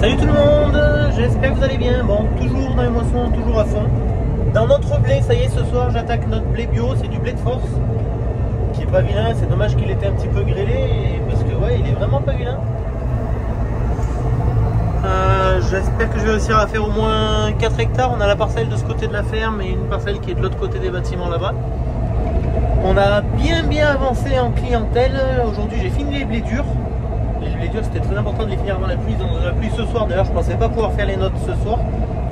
Salut tout le monde, j'espère que vous allez bien. Bon, toujours dans les moissons, toujours à fond. Dans notre blé, ça y est, ce soir j'attaque notre blé bio, c'est du blé de force. Qui est pas vilain, c'est dommage qu'il était un petit peu grêlé, parce que ouais, il est vraiment pas vilain. J'espère que je vais réussir à faire au moins 4 hectares. On a la parcelle de ce côté de la ferme et une parcelle qui est de l'autre côté des bâtiments là-bas. On a bien avancé en clientèle. Aujourd'hui j'ai fini les blés durs. Les blés durs, c'était très important de les finir avant la pluie. Donc la pluie ce soir, d'ailleurs je pensais pas pouvoir faire les notes ce soir.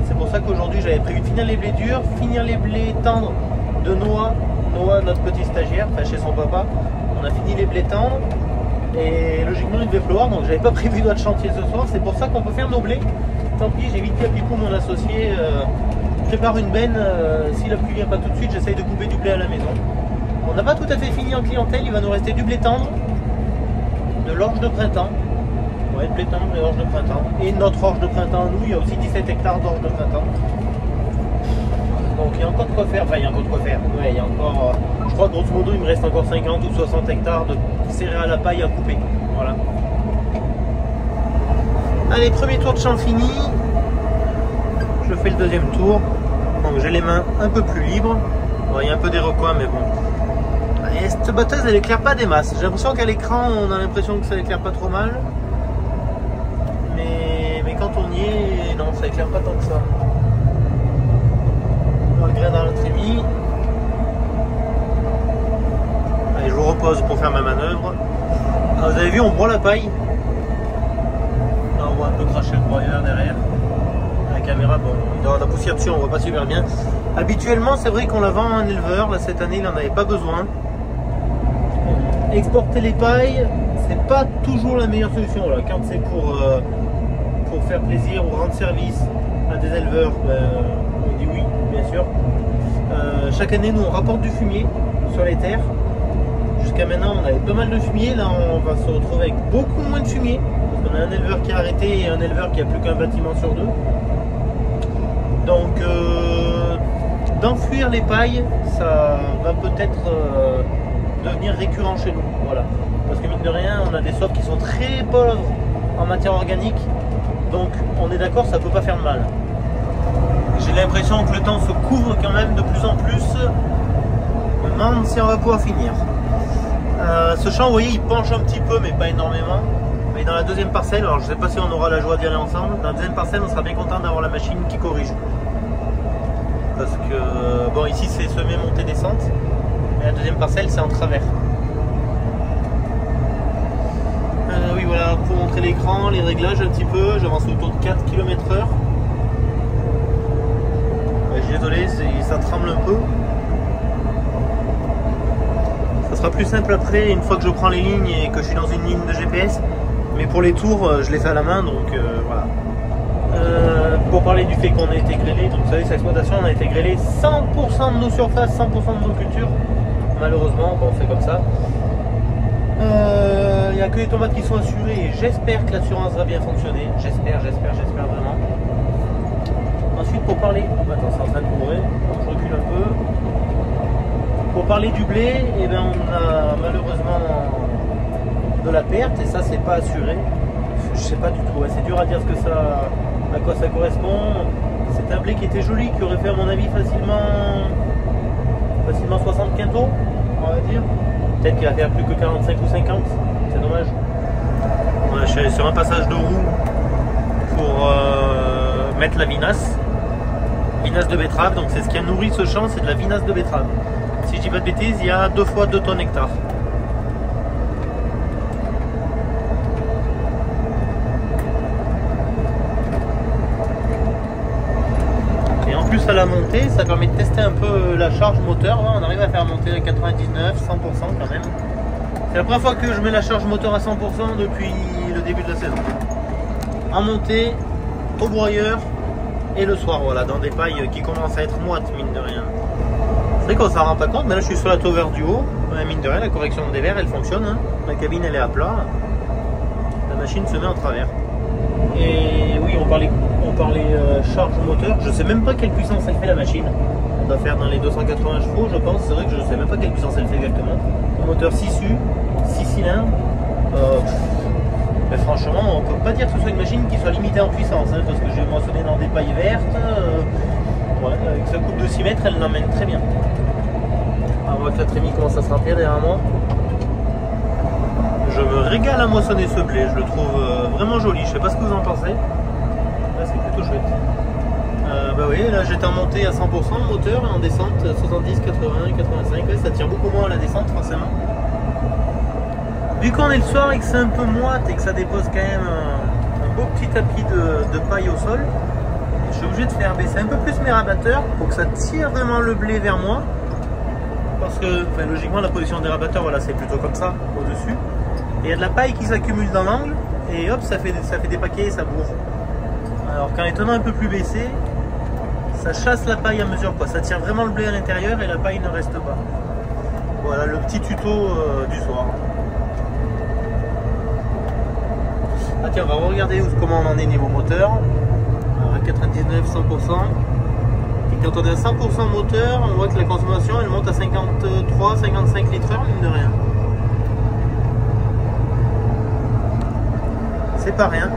C'est pour ça qu'aujourd'hui j'avais prévu de finir les blés durs, finir les blés tendres de Noah, notre petit stagiaire, enfin chez son papa. On a fini les blés tendres et logiquement il devait pleuvoir, donc j'avais pas prévu d'autres chantier ce soir. C'est pour ça qu'on peut faire nos blés. Tant pis, j'ai vite dit à Pipou, mon associé, prépare une benne, si la pluie vient pas tout de suite, j'essaye de couper du blé à la maison. On n'a pas tout à fait fini en clientèle, il va nous rester du blé tendre, de l'orge de printemps, ouais, blé tendre et orge de printemps, et notre orge de printemps, nous, il y a aussi 17 hectares d'orge de printemps. Donc il y a encore de quoi faire, enfin il y a encore de quoi faire, ouais, il y a encore, je crois que grosso modo il me reste encore 50 ou 60 hectares de céréales à paille à couper, voilà. Allez, premier tour de champ fini, je fais le deuxième tour, donc j'ai les mains un peu plus libres, bon, il y a un peu des recoins mais bon. Et cette batteuse elle éclaire pas des masses, j'ai l'impression qu'à l'écran on a l'impression que ça éclaire pas trop mal, mais quand on y est, non, ça éclaire pas tant que ça. On le grain dans le trémie. Allez, je vous repose pour faire ma manœuvre. Alors, vous avez vu, on broie la paille. Là, on voit un peu cracher le broyeur derrière. La caméra, bon, il doit y avoir de la poussière dessus, on voit pas super bien. Habituellement, c'est vrai qu'on la vend à un éleveur. Là, cette année, il n'en avait pas besoin. Exporter les pailles, c'est pas toujours la meilleure solution. Là, quand c'est pour faire plaisir ou rendre service à des éleveurs, on dit oui, bien sûr. Chaque année, nous, on rapporte du fumier sur les terres. Jusqu'à maintenant, on avait pas mal de fumier. Là, on va se retrouver avec beaucoup moins de fumier. On a un éleveur qui a arrêté et un éleveur qui a plus qu'un bâtiment sur deux. Donc, d'enfouir les pailles, ça va peut-être devenir récurrent chez nous. Voilà. Parce que mine de rien, on a des sols qui sont très pauvres en matière organique. Donc, on est d'accord, ça peut pas faire de mal. J'ai l'impression que le temps se couvre quand même de plus en plus. Je me demande si on va pouvoir finir. Ce champ, vous voyez, il penche un petit peu, mais pas énormément. Mais dans la deuxième parcelle, alors je ne sais pas si on aura la joie d'y aller ensemble. Dans la deuxième parcelle, on sera bien content d'avoir la machine qui corrige. Parce que, bon, ici c'est semé, montée, descente. Mais la deuxième parcelle, c'est en travers. Oui, voilà, pour montrer l'écran, les réglages un petit peu. J'avance autour de 4 km/h. Je suis désolé, ça tremble un peu. Ça sera plus simple après, une fois que je prends les lignes et que je suis dans une ligne de GPS. Mais pour les tours, je les fais à la main, donc voilà. Pour parler du fait qu'on a été grêlé, donc vous savez, cette exploitation, on a été grêlé 100% de nos surfaces, 100% de nos cultures. Malheureusement, bon, c'est comme ça. Il n'y a que les tomates qui sont assurées et j'espère que l'assurance va bien fonctionner. J'espère vraiment. Ensuite, pour parler... Attends, c'est en train de mourir. Je recule un peu. Pour parler du blé, eh ben, on a malheureusement de la perte et ça, c'est pas assuré. Je sais pas du tout. Ouais, c'est dur à dire à quoi ça correspond. C'est un blé qui était joli, qui aurait fait à mon avis facilement 60 quintaux, on va dire. Peut-être qu'il va faire plus que 45 ou 50. C'est dommage. Ouais, je suis sur un passage de roue pour mettre la vinasse. Vinasse de betterave, donc c'est ce qui a nourri ce champ, c'est de la vinasse de betterave. Si je dis pas de bêtises, il y a 2 fois 2 tonnes hectare. Et en plus à la montée, ça permet de tester un peu la charge moteur. On arrive à faire monter à 99, 100% quand même. C'est la première fois que je mets la charge moteur à 100% depuis le début de la saison. En montée, au broyeur et le soir, voilà, dans des pailles qui commencent à être moites, mine de rien. C'est vrai qu'on s'en rend pas compte, mais là je suis sur la tover du haut. Mine de rien, la correction des verres elle fonctionne. Hein. La cabine elle est à plat. La machine se met en travers. Et oui, on parlait charge moteur. Je sais même pas quelle puissance elle fait la machine. On doit faire dans les 280 chevaux, je pense. C'est vrai que je sais même pas quelle puissance elle fait exactement. Le moteur 6 cylindres. Mais franchement, on peut pas dire que ce soit une machine qui soit limitée en puissance, hein, parce que j'ai moissonné dans des pailles vertes. Ouais, avec sa coupe de 6 mètres, elle l'emmène très bien. Alors, on voit que la trémie commence à se remplir derrière moi. Je me régale à moissonner ce blé, je le trouve vraiment joli. Je sais pas ce que vous en pensez. Là, c'est plutôt chouette. Bah oui, là j'étais en montée à 100%, moteur, et en descente 70, 80, 85. Ouais, ça tire beaucoup moins à la descente, forcément. Vu qu'on est le soir et que c'est un peu moite et que ça dépose quand même un beau petit tapis de paille au sol, je suis obligé de faire baisser un peu plus mes rabatteurs pour que ça tire vraiment le blé vers moi. Parce que, enfin, logiquement, la position des rabatteurs, voilà, c'est plutôt comme ça, au-dessus. Et il y a de la paille qui s'accumule dans l'angle, et hop, ça fait des paquets et ça bourre. Alors qu'en les tenant un peu plus baissés, ça chasse la paille à mesure, quoi. Ça tire vraiment le blé à l'intérieur et la paille ne reste pas. Voilà le petit tuto du soir. Ah tiens, on va regarder comment on en est niveau moteur. Alors, à 99, 100%. Et quand on est à 100% moteur, on voit que la consommation elle monte à 53, 55 litres heure, mine de rien. C'est pas rien.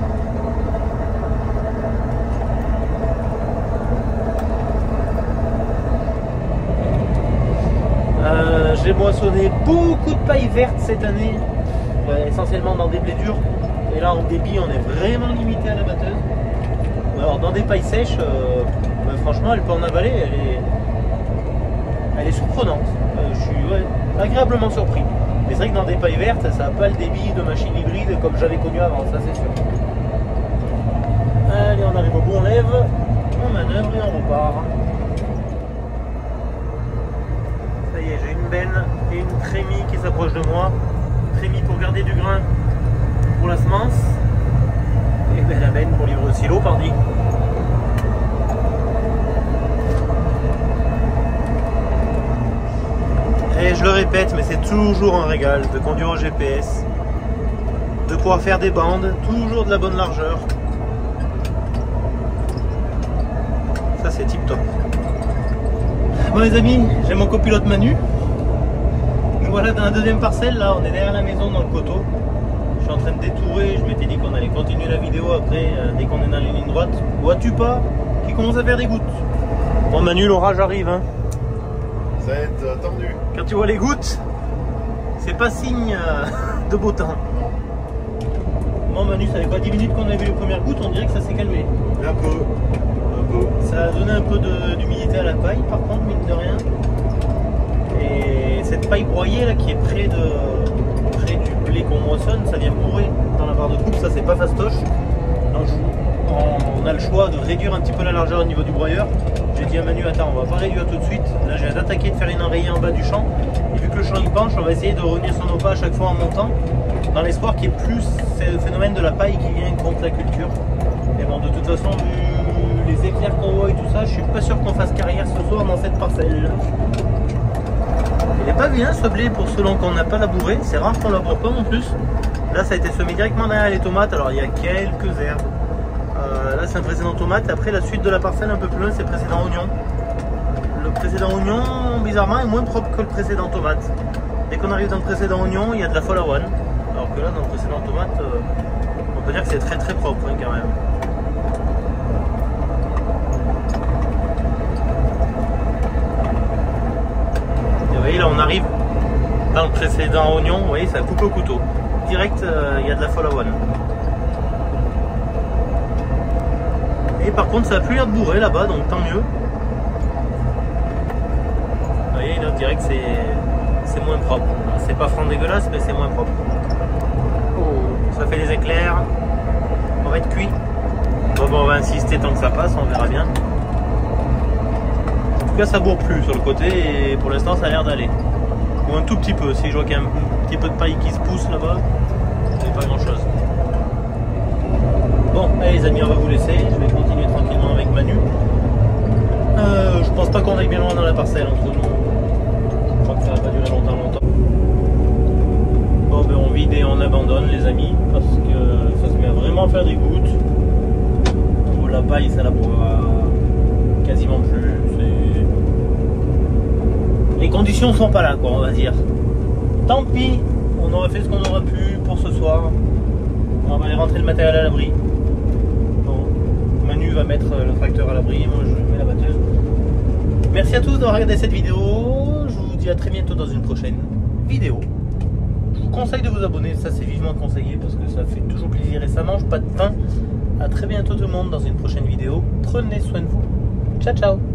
J'ai moissonné beaucoup de paille verte cette année, essentiellement dans des blés durs. Et là en débit on est vraiment limité à la batteuse. Alors dans des pailles sèches, franchement elle peut en avaler, elle est surprenante. Je suis agréablement surpris. Mais c'est vrai que dans des pailles vertes, ça n'a pas le débit de machine hybride comme j'avais connu avant, ça c'est sûr. Allez, on arrive au bout, on lève, on manœuvre et on repart. Ça y est, j'ai une benne et une trémie qui s'approche de moi. Trémie pour garder du grain pour la semence. Et ben, la benne pour livrer au silo, pardi. Et je le répète, mais c'est toujours un régal de conduire au GPS, de pouvoir faire des bandes, toujours de la bonne largeur. Ça c'est tip top. Bon les amis, j'ai mon copilote Manu. Nous voilà dans la deuxième parcelle, là on est derrière la maison dans le coteau. Je suis en train de détourer, je m'étais dit qu'on allait continuer la vidéo après, dès qu'on est dans la ligne droite. Vois-tu pas qui commence à faire des gouttes. Bon Manu, l'orage arrive hein. Ça va être tendu. Quand tu vois les gouttes, c'est pas signe de beau temps. Bon Manu, ça fait quoi 10 minutes qu'on a vu les premières gouttes, on dirait que ça s'est calmé. Un peu. Ça a donné un peu d'humidité à la paille par contre, mine de rien. Et cette paille broyée là qui est près du blé qu'on moissonne, ça vient bourrer dans la barre de coupe, ça c'est pas fastoche. Donc on a le choix de réduire un petit peu la largeur au niveau du broyeur. J'ai dit à Manu, attends, on va pas réduire tout de suite. Là, j'ai d'attaquer de faire une enrayée en bas du champ. Et vu que le champ il penche, on va essayer de revenir sur nos pas à chaque fois en montant, dans l'espoir qu'il y ait plus ce phénomène de la paille qui vient contre la culture. Et bon, de toute façon, vu les éclairs qu'on voit et tout ça, je suis pas sûr qu'on fasse carrière ce soir dans cette parcelle. Il n'est pas bien ce blé pour selon qu'on n'a pas labouré. C'est rare qu'on laboure pas en plus. Là, ça a été semé directement derrière les tomates. Alors, il y a quelques herbes. Là c'est un précédent tomate, après la suite de la parcelle un peu plus loin c'est le précédent oignon. Le précédent oignon bizarrement est moins propre que le précédent tomate. Dès qu'on arrive dans le précédent oignon il y a de la follow-on. Alors que là dans le précédent tomate on peut dire que c'est très très propre hein, quand même. Et vous voyez là on arrive dans le précédent oignon, vous voyez ça coupe au couteau. Direct il y a de la follow-on. Et par contre ça a plus l'air de bourrer là-bas, donc tant mieux. Vous voyez là direct c'est moins propre. C'est pas franc dégueulasse mais c'est moins propre. Oh, ça fait des éclairs. On va être cuit. Bon, on va insister tant que ça passe, on verra bien. En tout cas ça bourre plus sur le côté et pour l'instant ça a l'air d'aller. Ou un tout petit peu, si je vois qu'il y a un petit peu de paille qui se pousse là-bas, c'est pas grand chose. Bon, allez les amis, on va vous laisser. Je vais continuer tranquillement avec Manu. Je pense pas qu'on aille bien loin dans la parcelle entre nous. Je crois que ça va pas durer longtemps. Bon, ben on vide et on abandonne les amis parce que ça se met à vraiment faire des gouttes. Pour la paille, ça la boit quasiment plus. Les conditions sont pas là, quoi, on va dire. Tant pis, on aura fait ce qu'on aura pu pour ce soir. On va aller rentrer le matériel à l'abri. Bon, Manu va mettre le tracteur à l'abri, moi je mets la batteuse. Merci à tous d'avoir regardé cette vidéo. Je vous dis à très bientôt dans une prochaine vidéo. Je vous conseille de vous abonner, ça c'est vivement conseillé parce que ça fait toujours plaisir et ça mange pas de pain. À très bientôt tout le monde dans une prochaine vidéo. Prenez soin de vous. Ciao ciao.